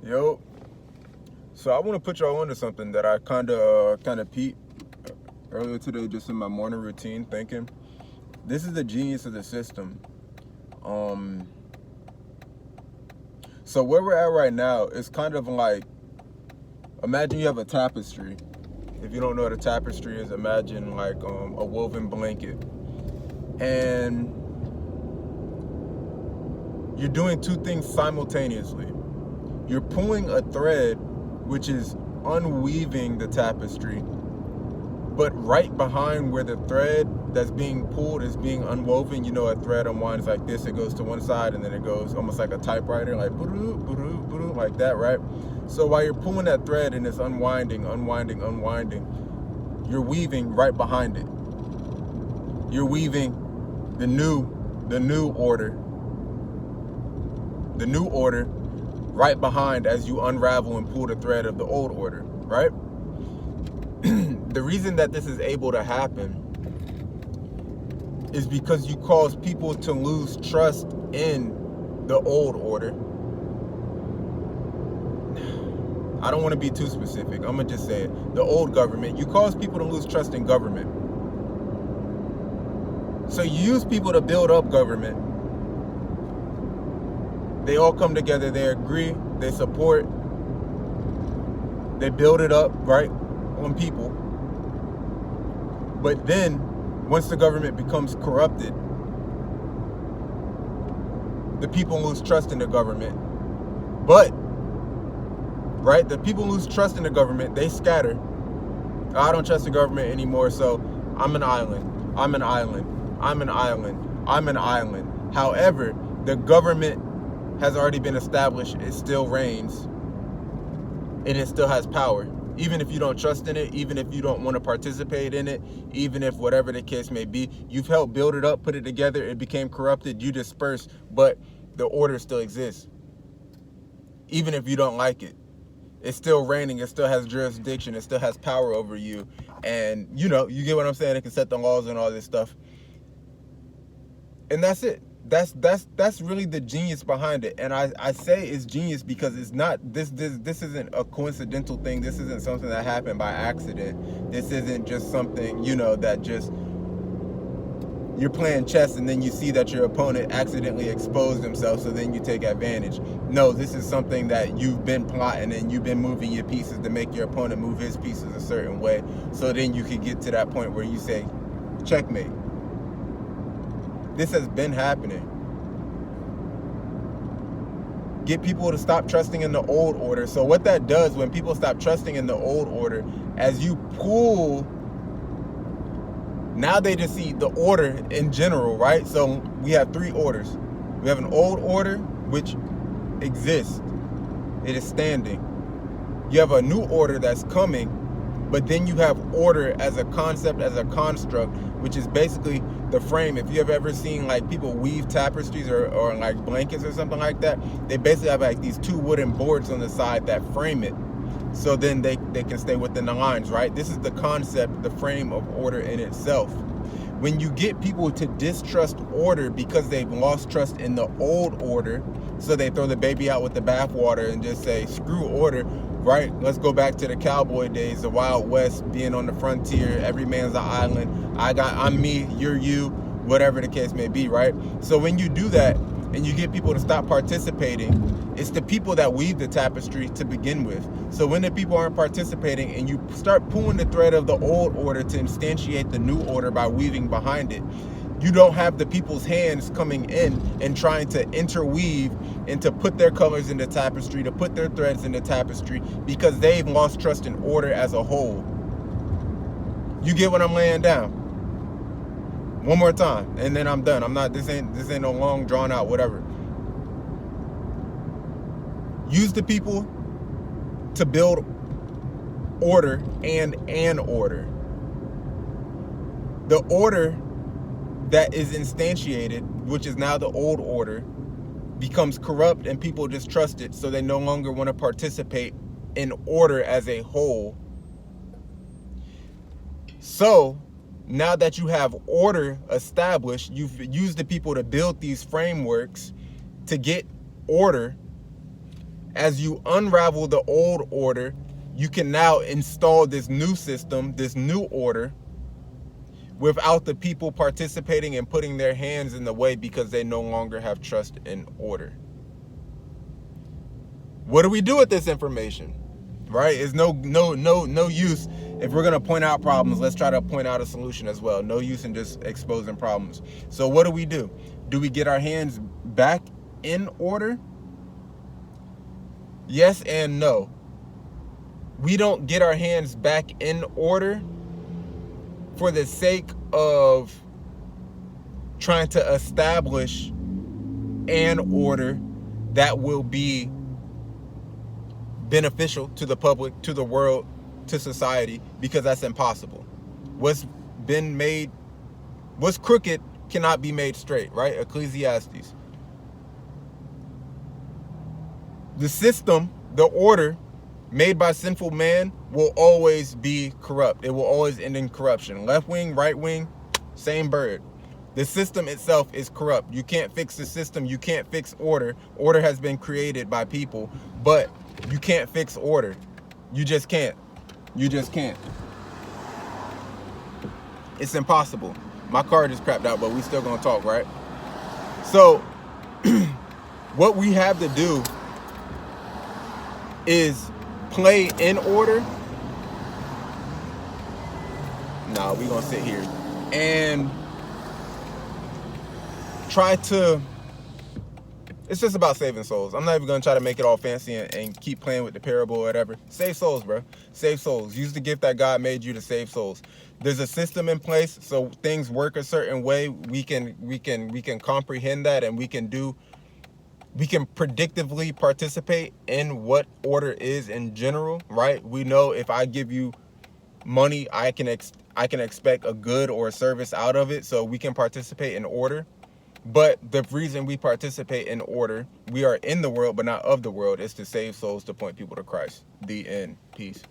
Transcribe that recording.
Yo, so I want to put y'all onto something that I kind of peeped earlier today, just in my morning routine, thinking this is the genius of the system. Um, so where we're at right now is kind of like, imagine you have a tapestry. If you don't know what a tapestry is, imagine like a woven blanket, and you're doing two things simultaneously. You're pulling a thread, which is unweaving the tapestry, but right behind where the thread that's being pulled is being unwoven, a thread unwinds like this. It goes to one side and then it goes almost like a typewriter, like like that, right? So while you're pulling that thread and it's unwinding, you're weaving right behind it. You're weaving the new order right behind as you unravel and pull the thread of the old order, right? The reason that this is able to happen is because you cause people to lose trust in the old order. I don't want to be too specific. I'm going to just say it. The old government. You cause people to lose trust in government. So you use people to build up government. They all come together. They agree. They support. They build it up, right, on people. But then, once the government becomes corrupted, the people lose trust in the government. But, right, the people lose trust in the government. They scatter. I don't trust the government anymore, so I'm an island. However, the government has already been established. It still reigns, and it still has power. Even if you don't trust in it, even if you don't want to participate in it, even if whatever the case may be, you've helped build it up, put it together, it became corrupted, you disperse, but the order still exists. Even if you don't like it, it's still reigning, it still has jurisdiction, it still has power over you, and you get what I'm saying, it can set the laws and all this stuff. And that's it. That's really the genius behind it. And I say it's genius because it's not this isn't a coincidental thing. This isn't something that happened by accident. This isn't just something, that just you're playing chess and then you see that your opponent accidentally exposed himself, so then you take advantage. No, this is something that you've been plotting and you've been moving your pieces to make your opponent move his pieces a certain way, so then you can get to that point where you say, checkmate. This has been happening. Get people to stop trusting in the old order. So what that does, when people stop trusting in the old order, as you pull, now they just see the order in general, right? So we have three orders. We have an old order, which exists. It is standing. You have a new order that's coming, but then you have order as a concept, as a construct, which is basically the frame. If you have ever seen like people weave tapestries or like blankets or something like that, they basically have like these two wooden boards on the side that frame it, so then they can stay within the lines, right? This is the concept, the frame of order in itself. When you get people to distrust order because they've lost trust in the old order, so they throw the baby out with the bathwater and just say, screw order, right? Let's go back to the cowboy days, the Wild West, being on the frontier. Every man's an island. I'm me, you're you, whatever the case may be, right? So when you do that and you get people to stop participating, it's the people that weave the tapestry to begin with. So when the people aren't participating and you start pulling the thread of the old order to instantiate the new order by weaving behind it, you don't have the people's hands coming in and trying to interweave and to put their colors in the tapestry, to put their threads in the tapestry, because they've lost trust in order as a whole. You get what I'm laying down? One more time, and then I'm done. This ain't no long drawn out whatever. Use the people to build order and an order. The order that is instantiated, which is now the old order, becomes corrupt and people distrust it, so they no longer want to participate in order as a whole. So now that you have order established, you've used the people to build these frameworks to get order, As you unravel the old order, you can now install this new system, this new order, without the people participating and putting their hands in the way because they no longer have trust in order. What do we do with this information? Right? It's no use. If we're gonna point out problems, let's try to point out a solution as well. No use in just exposing problems. So what do? Do we get our hands back in order? Yes and no. We don't get our hands back in order for the sake of trying to establish an order that will be beneficial to the public, to the world, to society, because that's impossible. What's crooked cannot be made straight, right? Ecclesiastes. The system, the order made by sinful man will always be corrupt. It will always end in corruption. Left wing, right wing, same bird. The system itself is corrupt. You can't fix the system. You can't fix order. Order has been created by people, but you can't fix order. You just can't. You just can't. It's impossible. My car just crapped out, but we still gonna talk, right? So what we have to do is play in order. Nah, we gonna sit here and try to, it's just about saving souls. I'm not even gonna try to make it all fancy and keep playing with the parable or whatever. Save souls, bro. Save souls. Use the gift that God made you to save souls. There's a system in place, so things work a certain way. We can comprehend that, and we can predictively participate in what order is in general, right? We know if I give you money, I can expect a good or a service out of it, so we can participate in order. But the reason we participate in order, we are in the world but not of the world, is to save souls, to point people to Christ. The end. Peace.